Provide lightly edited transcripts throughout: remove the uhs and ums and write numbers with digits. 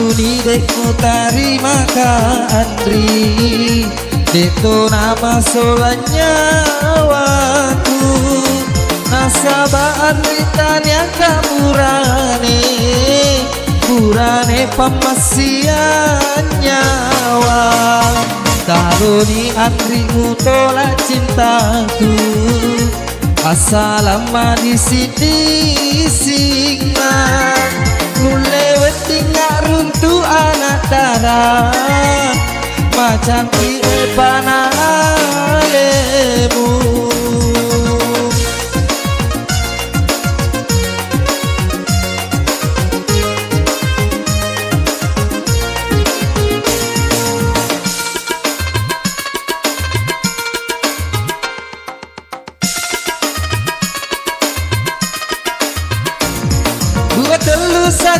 Mahuni dekku tarima ka Andri, itu nama solanya waktu. Nasabah Andri tanya kaburane, burane pemasian nyawa. Taruni Andri tolak cintaku, asalama di sini singa. Lewat tinggal runtuh anak darah, macam di panalemu.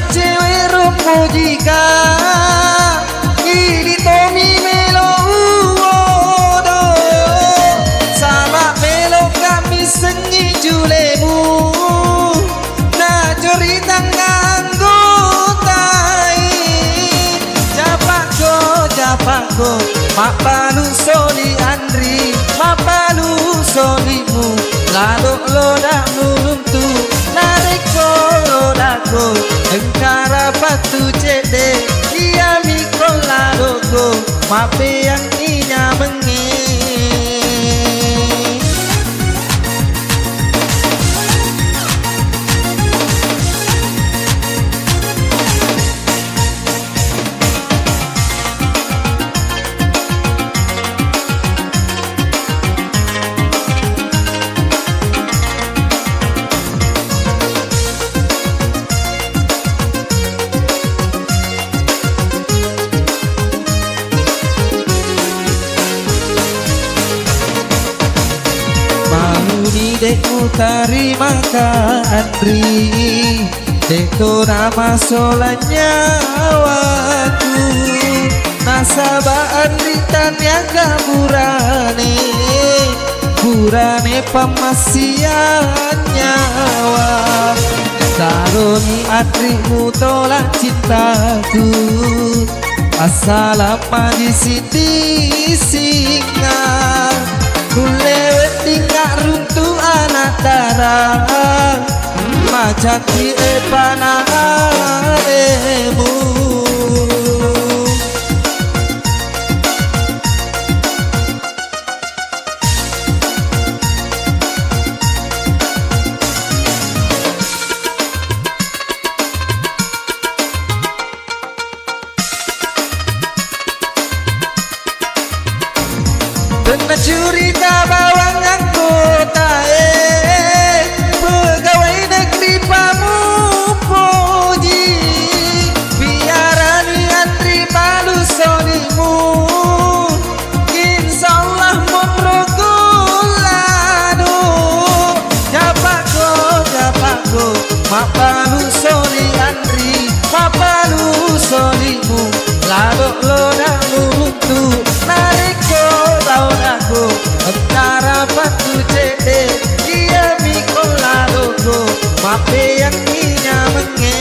Cewek rumpujika ini Tommy Melo uodo sama Melo kami sengi julemu na cerita nganggotai japako mak palu soli Andri mak palu solimu lalu lodak nuntu nareko lodako engkara batu cede dia mikol ladogo mape yang inya mengi. Dekku tarima ka Andri, dekku nama solanya waktu. Nasabah Andri tanya kaburane, burane pemasian nyawa. Taruni Andri tolak cintaku, asalama di sini singa. Lewat tinggal runtuh anak darah, macam di panalemu. Pernah cerita bawang anggota pegawai negeri Pamupuji, biarani Andri palu solimu, insyaallah memroguladu. Japako mak palu soli Andri mak palu solimu, lalu lodak nuntu nareko aku antara batu cede dia mikol ladogo mape yang inya menge.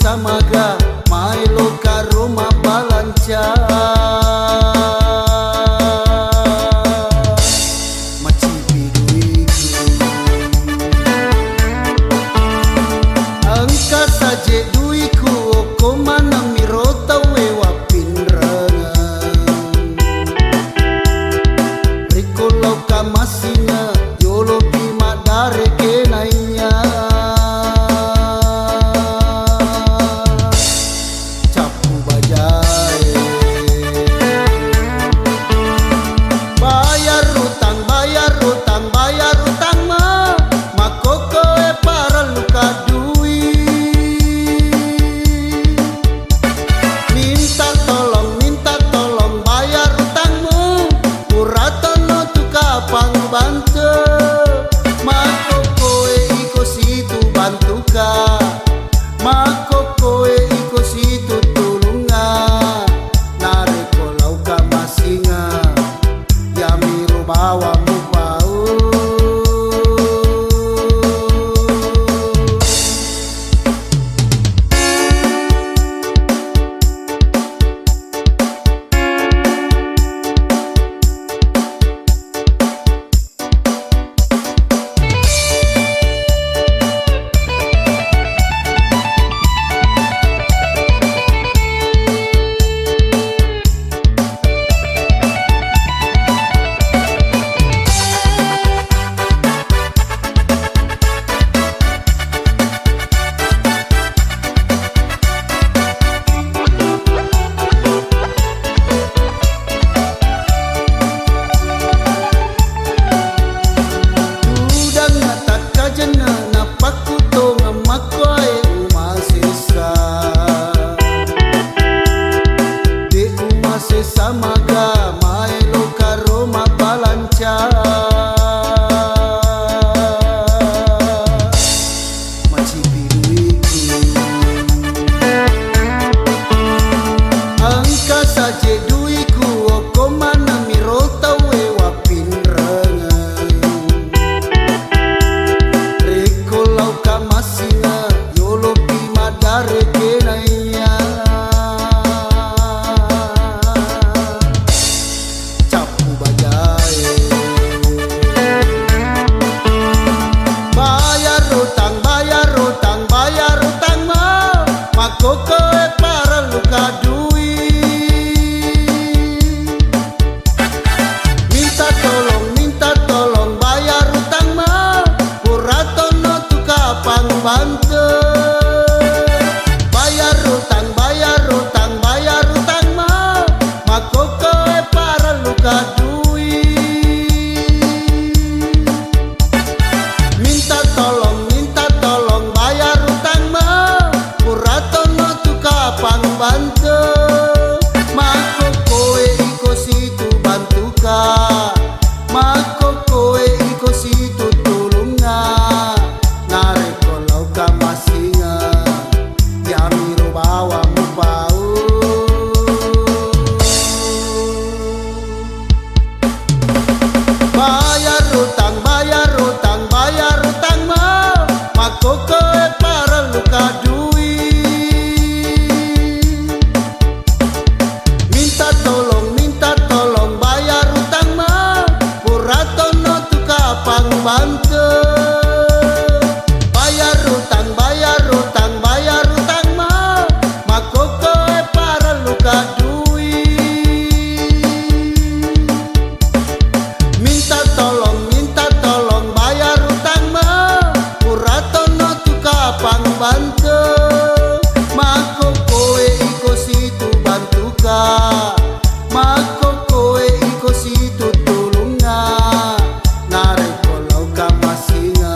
samaga maelo karo mabalanca macipi duiku angka saja duiku oko mana mirota wewa pinrangan rikolau kamasina yolo bima dare kenainya samaga maelo karo mabalanca macipi duiku angka saja duiku oko mana mirota wewa pinrangan rikolau kamasina yolo bima dare kenainya koko para luka duit minta tolong bayar utang mah puratono tuka pangbante bayar utang mah makoko para luka duit minta tolong bayar utang mah puratono pangbante mako koe iko situ bantuka mako koe iko situ tulunga nareko lau kamasinga yamiro bawa mupau bayar utang mah mako koe para luka pangbante bayar utang mah makoko para luka duit minta tolong bayar utang mah puratono tuka pangbante makoko iko situ bantuka makoko iko situ tulunga nareko lau kamasinga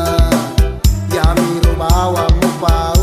yamiro bawa mupau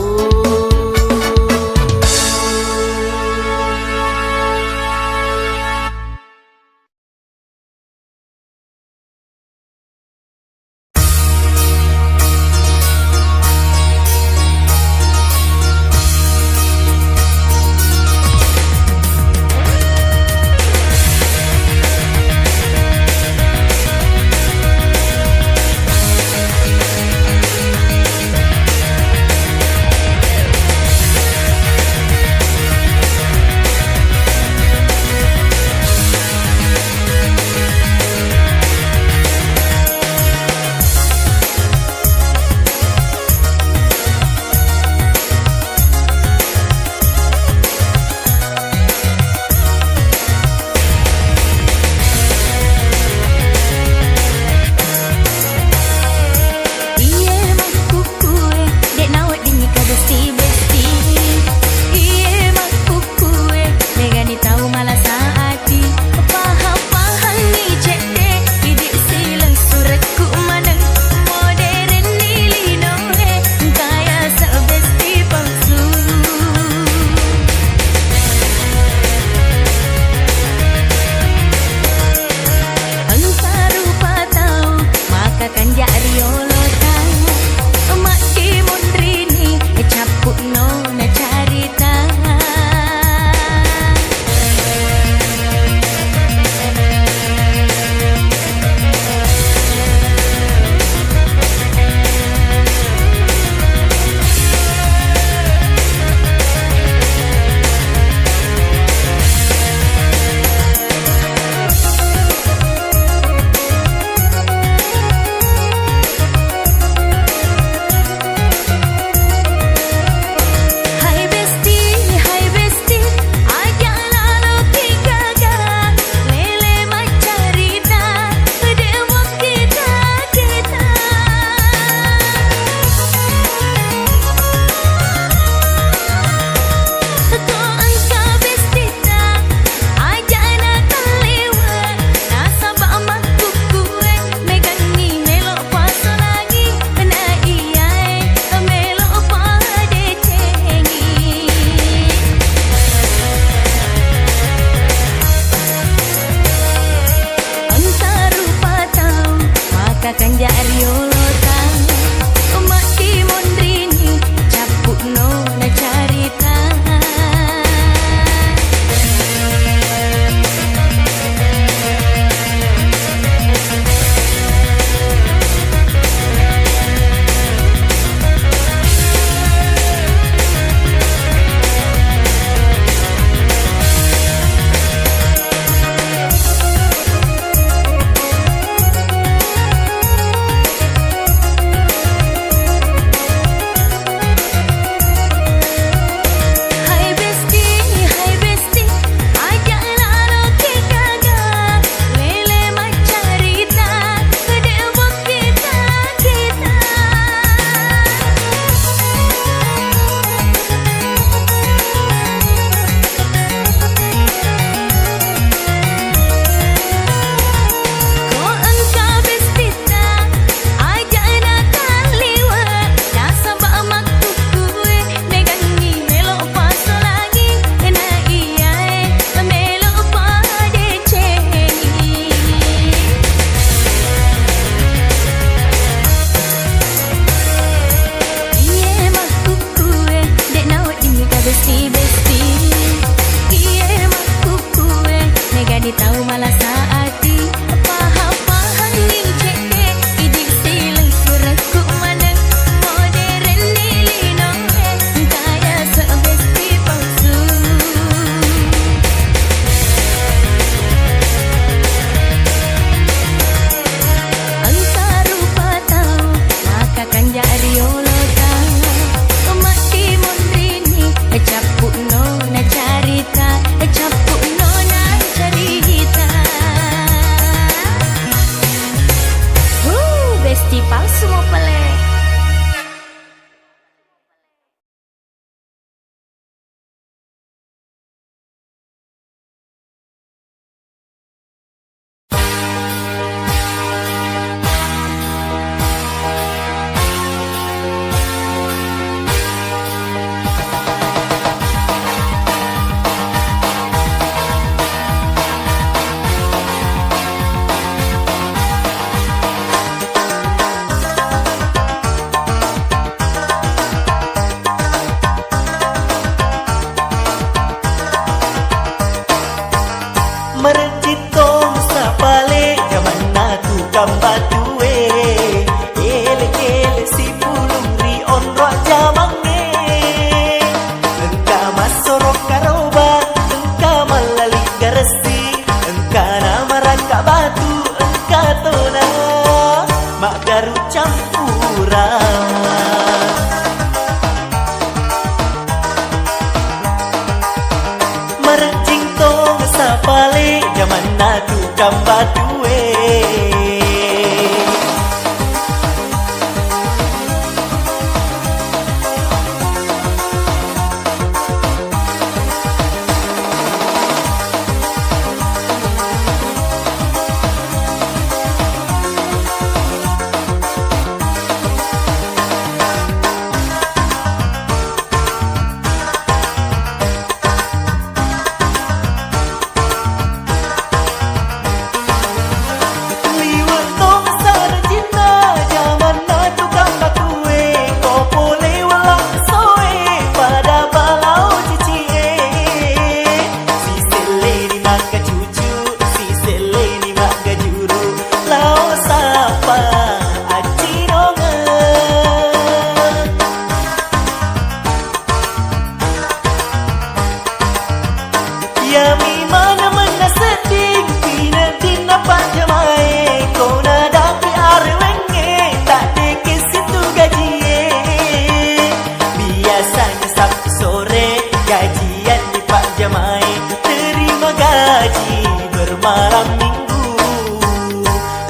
bermalam minggu.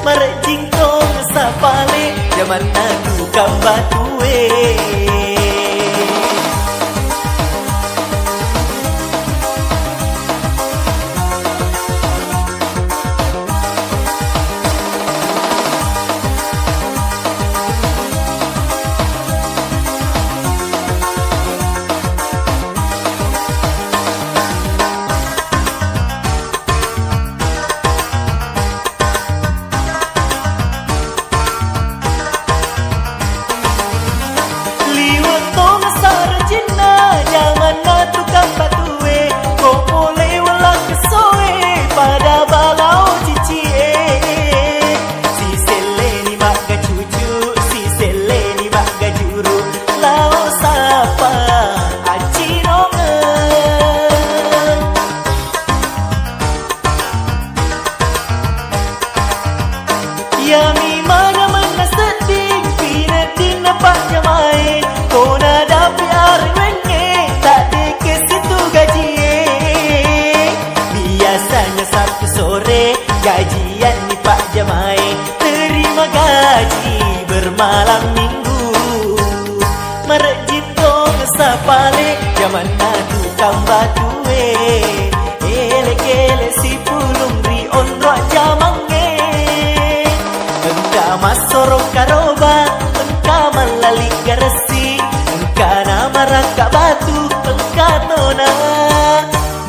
Marek jingkong sapale zaman aku kambatue. Yami mana mana sedih pina tina pak jamai kona dapi arwenge tak de ke situ gaji. Biasanya Sabtu sore gajian ni pak jamai terima gaji bermalam minggu. Marek jitong sapale zaman adu kambatue ele-ele si pulung ri onro jamange. Engka masorong karoba, engka malali garasi, engka nama rangka batu, engka nona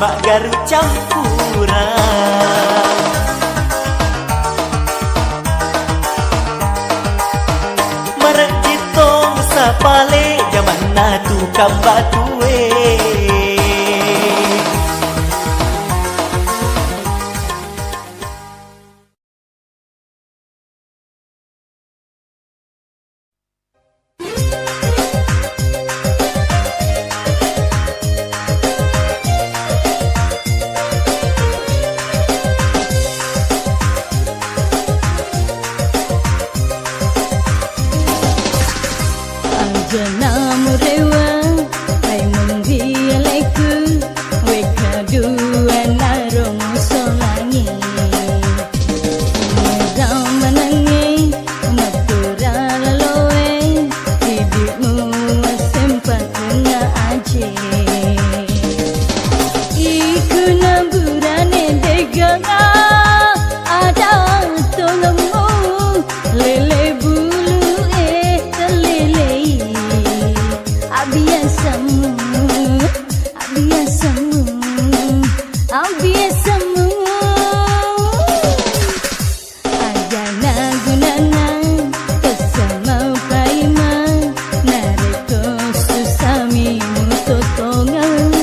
mak garu campuran. Marek jitong sapale zaman natu kambatue. Janamu rewa, ay mungkin leku, weka dua narong solangi. Mudau menangi, natural loe, hidupmu sempat kena aje. Iku naburane deganga, ada tolongmu lele bulu telele. Abiasamu, abiasamu, abiasamu. Ada nagunana kesama paima nareko susami mutotongan.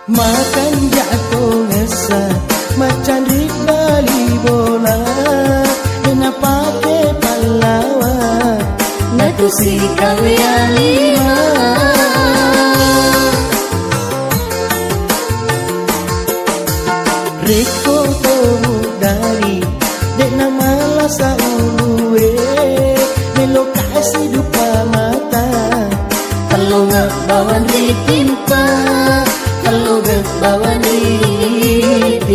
Makan jatuh ngesa macan rik bali bola Dena pake palawa Natu si kawya lima Reko tomu dari Dena malasa uluwe Melo kasih dupa mata Kalau nggak bawa ditimpa Kalau nggak bawa ditimpa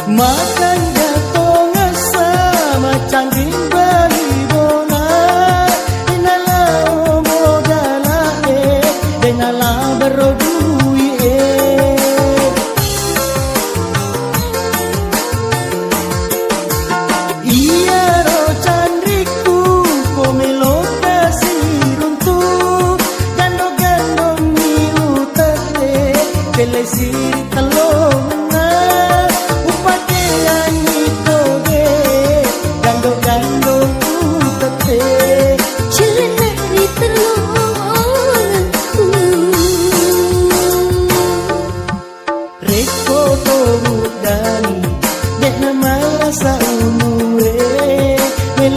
Makan jatuh ngesa macan rik bali bola Dena lao modala Dena lao berodui Iya rocan riku komelo kasih runtuh Gandong-gandong milu tete Belesi telung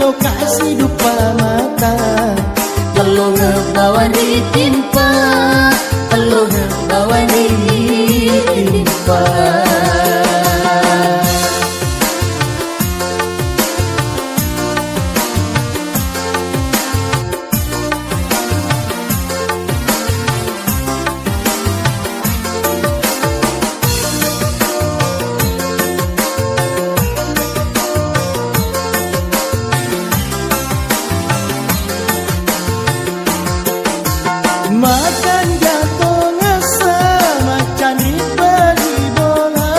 Kasih dupa mata Kalau nggak bawa ditimpa Kalau nggak bawa ditimpa Makan jatuh ngesa macan rik bali bola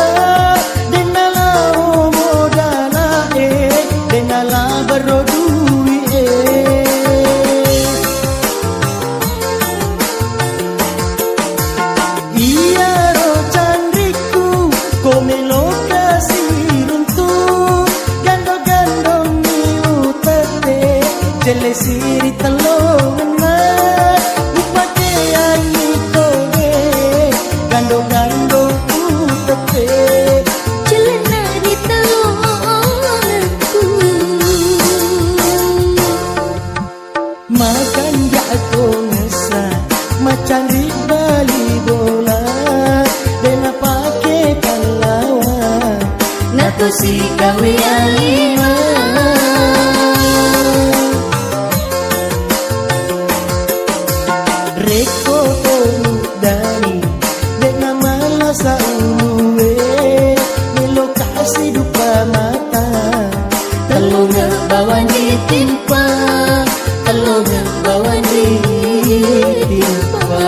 Dena lao modala Dena lao berodui Iya rocan riku komelo kasih runtuh Gandong-gandong milu tete jelesiri telung Gandong-gandong tete Celana di tanganku Makan jatuh ngesa macan rik bali bola Dena pake palawa Aku si kawe alima Reko tolu dani Dena malasa uluwe Melo kasih dupa mata Kalau ngebawa ditimpa Kalau ngebawa ditimpa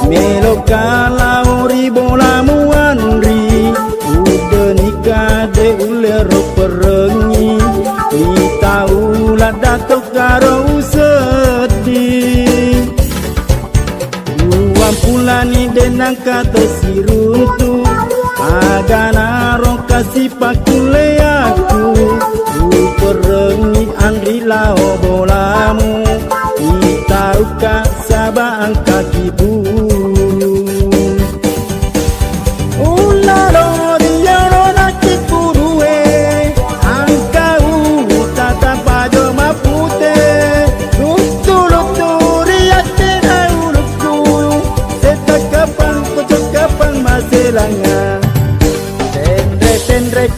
Meloka lauri bola muanri udah nikah de ulero perengi ni tahu lah datuk karo sedih uang pulani denang kata siruntu agana rong kasih pakule aku perengi andri lao bolamu ni tahu kak sabang kaki bulu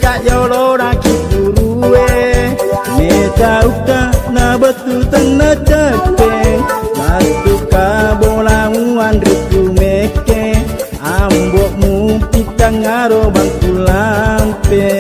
Kak yolora kiturue meta uka na betu tena cake batu ka bola muan ritu meke ambok mu pitang ngaro bangku lampe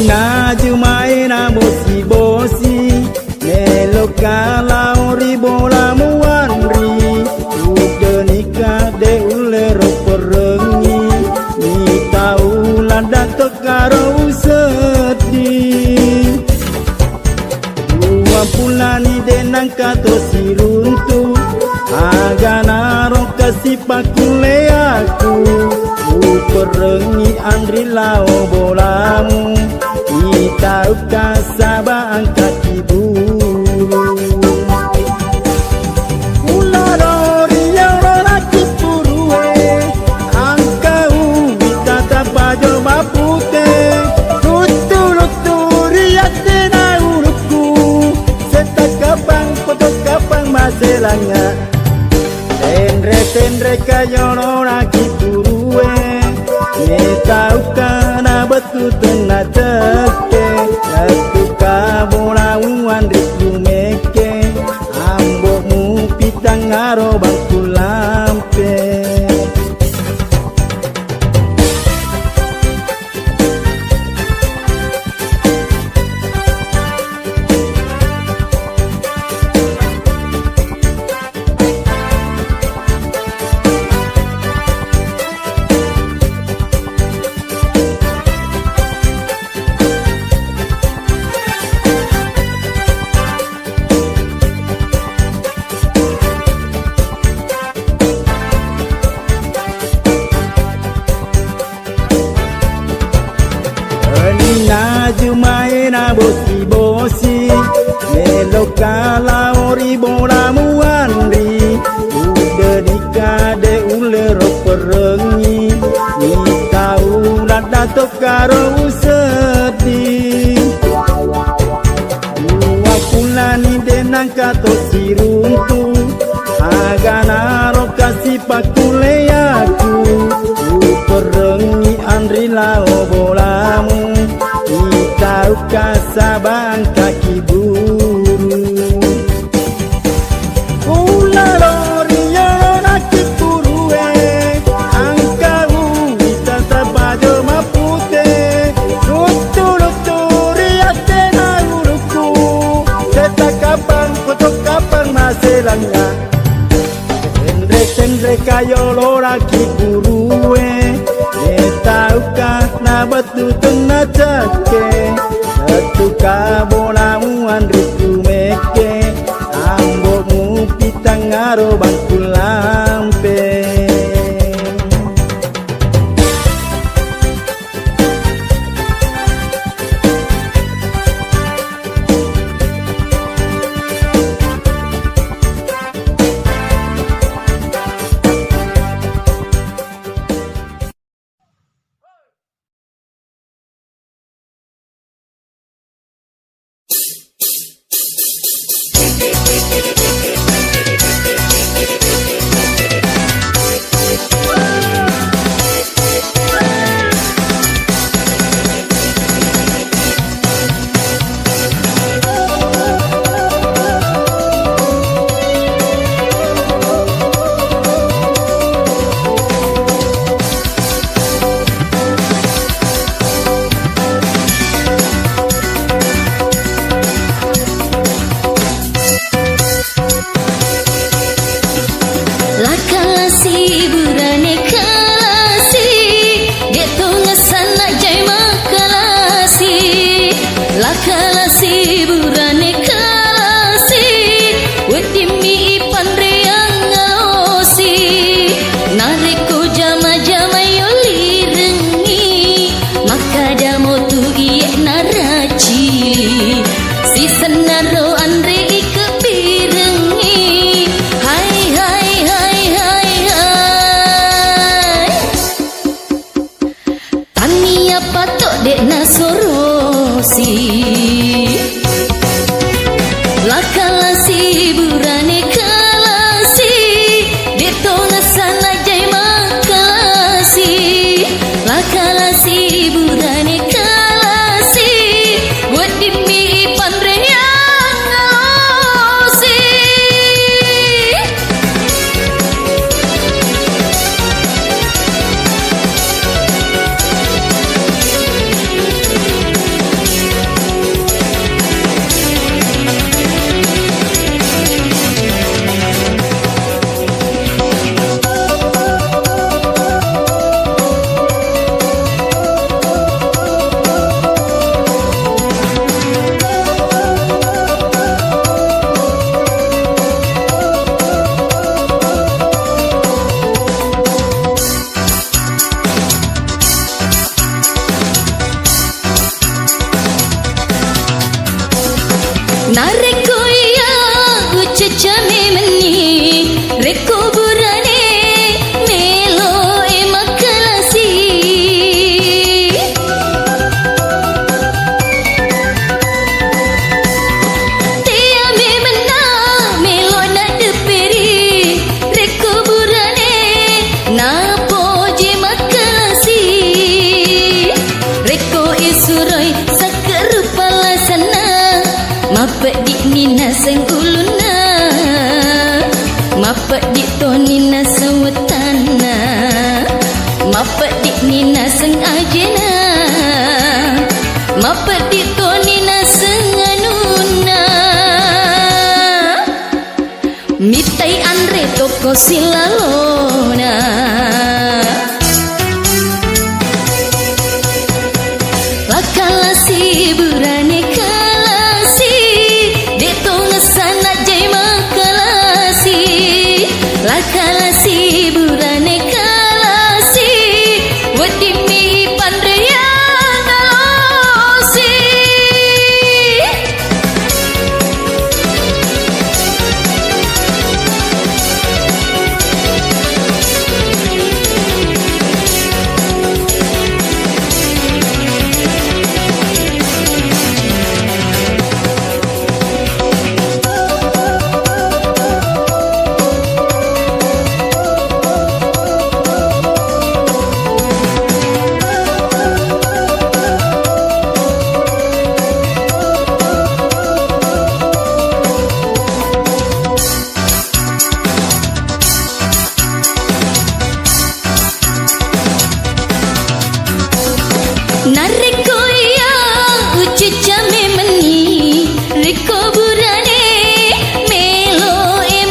na jumai na bosi bosi meloka lauri bola muanri udah nikah de ulero perengi ni tahu lah datuk karo sedih dua pulani denang kato siruntu agana rong kasih pakule aku perengi andri lao bolamu ni tahu kasabang kaki bulu ularori yang lelaki purue angkau witata pajo mapute lutu-luturi yatena uruku setak kapang kotok kapang maselanya tenre kayo lelaki purue tahu kana betu tena ceke Satu kabola uan ritu meke ambok mu pitang ngaro bangku lampe Jumai na bosi bosi meloka lauri bola muanri udah nikah de ulero perengi ni tahu lah datuk karo sedih dua pulani denang kato siruntu agana ro kasih pakule aku perengi andri lao bolamu tahu kasabang kaki buru ularori yang lelaki purue angkau wisata pajo mapute lutu-luturi atena uruku setak kapang kotok kapang maselanya tendre kayo lelaki purue tahu na betu tena cake Satu kabola muan ritu meke ambok mu pitang ngaro bangku lampe Nareko ya ucecame meni reko burane melo makalasi tia me mena melo na deperi reko burane na poje makalasi reko isuroi sakerupala sana mapedi nina senguluna mapedi to nina sewetana mapedi nina sengajena mapedi to nina senganuna mitai andre toko silalona lakalasi burane kalasi detong sana jai makalasi lakalasi burane kalasi wadimi pandreya nalosi nareko ya ucecame meni reko burane melo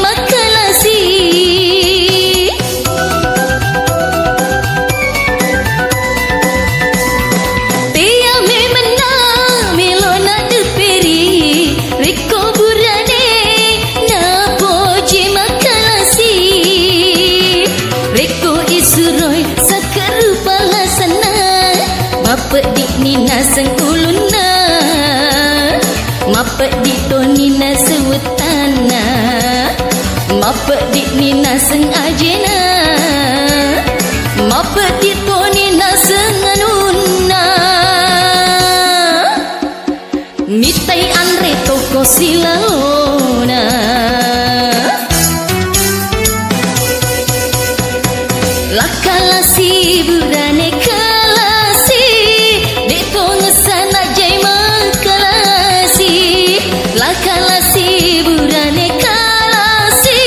makalasi tia me mena melo na deperi reko burane na poje makalasi reko isuroi sakarupala sana mapedi nina senguluna mapedi to nina sewetana mapedi nina sengajena mapedi to nina senganuna mitai andre toko silalona lakalasi burane kalasi detong sana jai makalasi lakalasi burane kalasi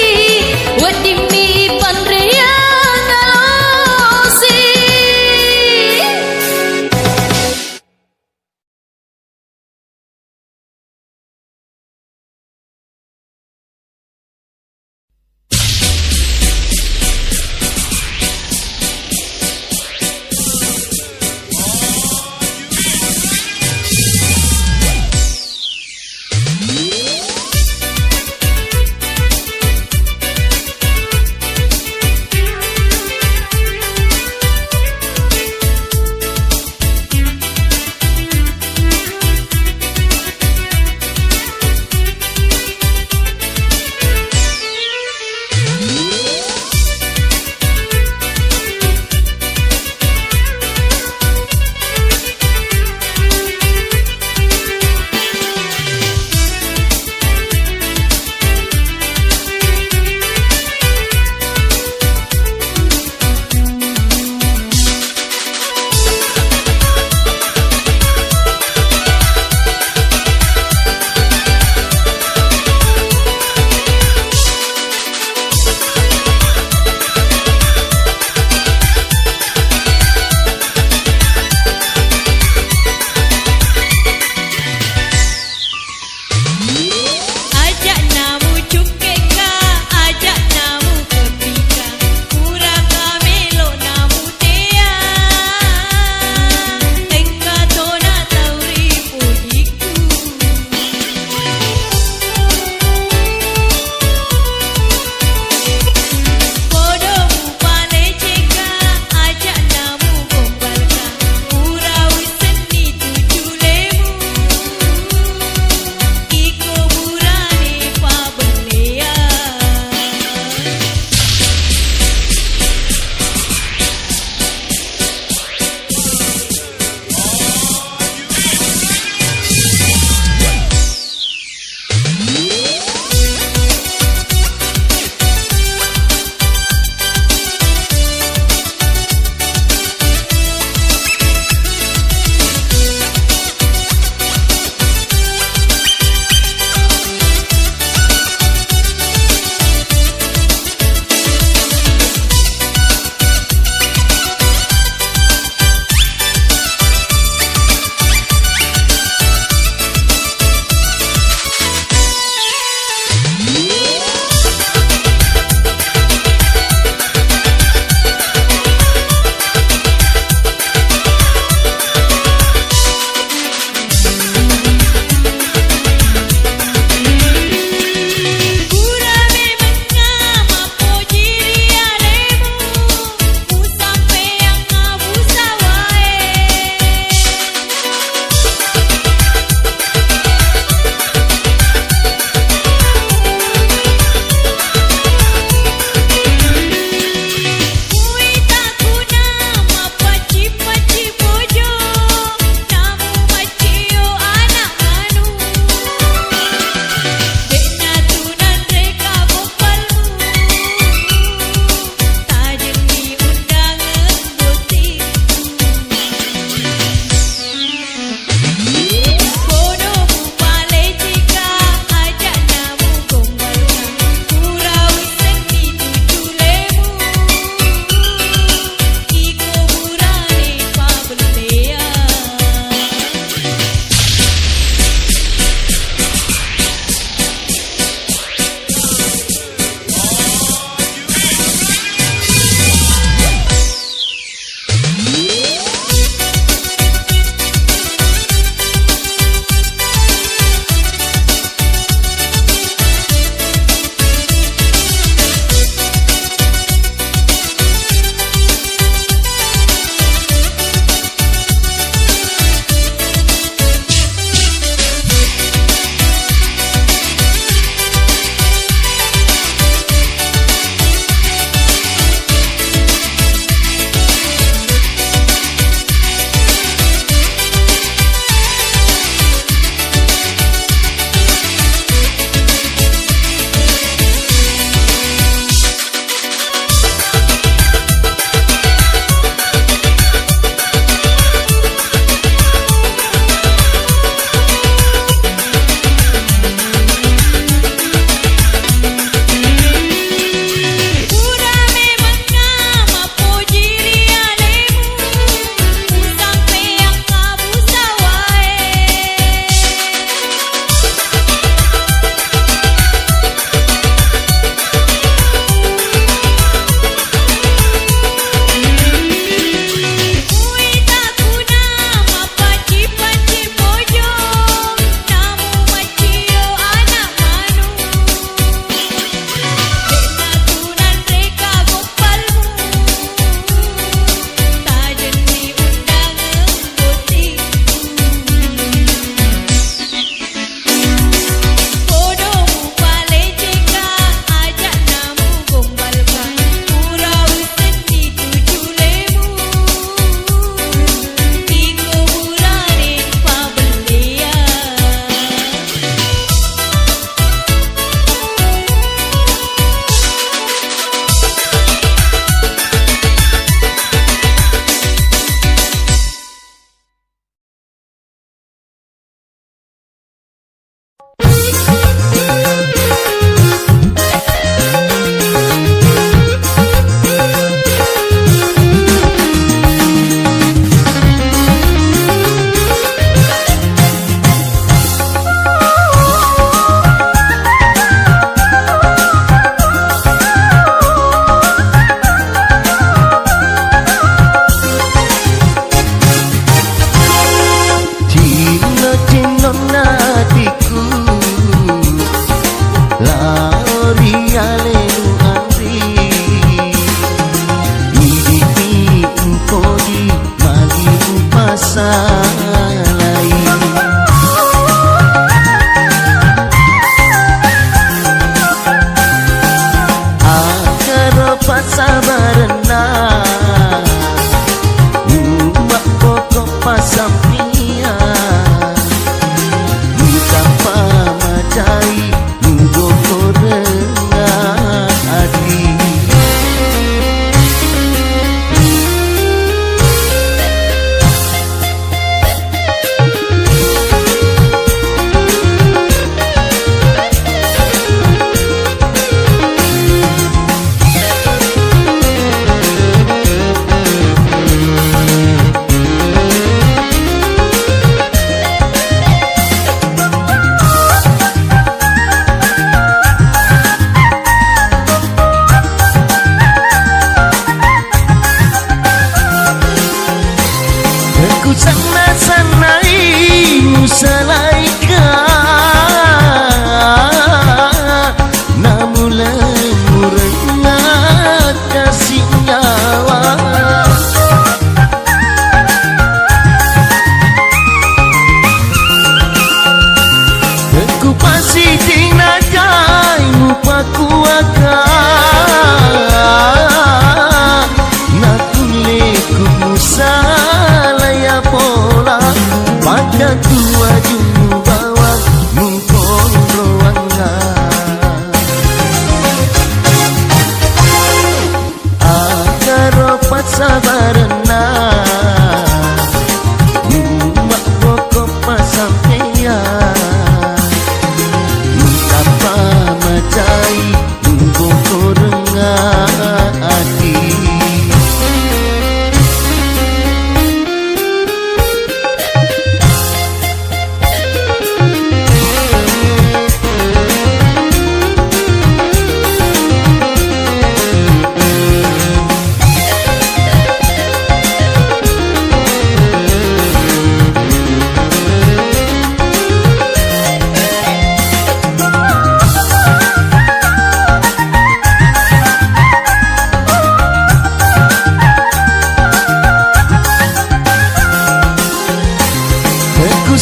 wadimi pandre pakuaka nakuleku musalaya pola pada tua jumbo bawa mungkon ruangan agar opat sabarna mak pokok pasampean apa macai boko rengah hati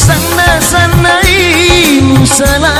sana sanai musala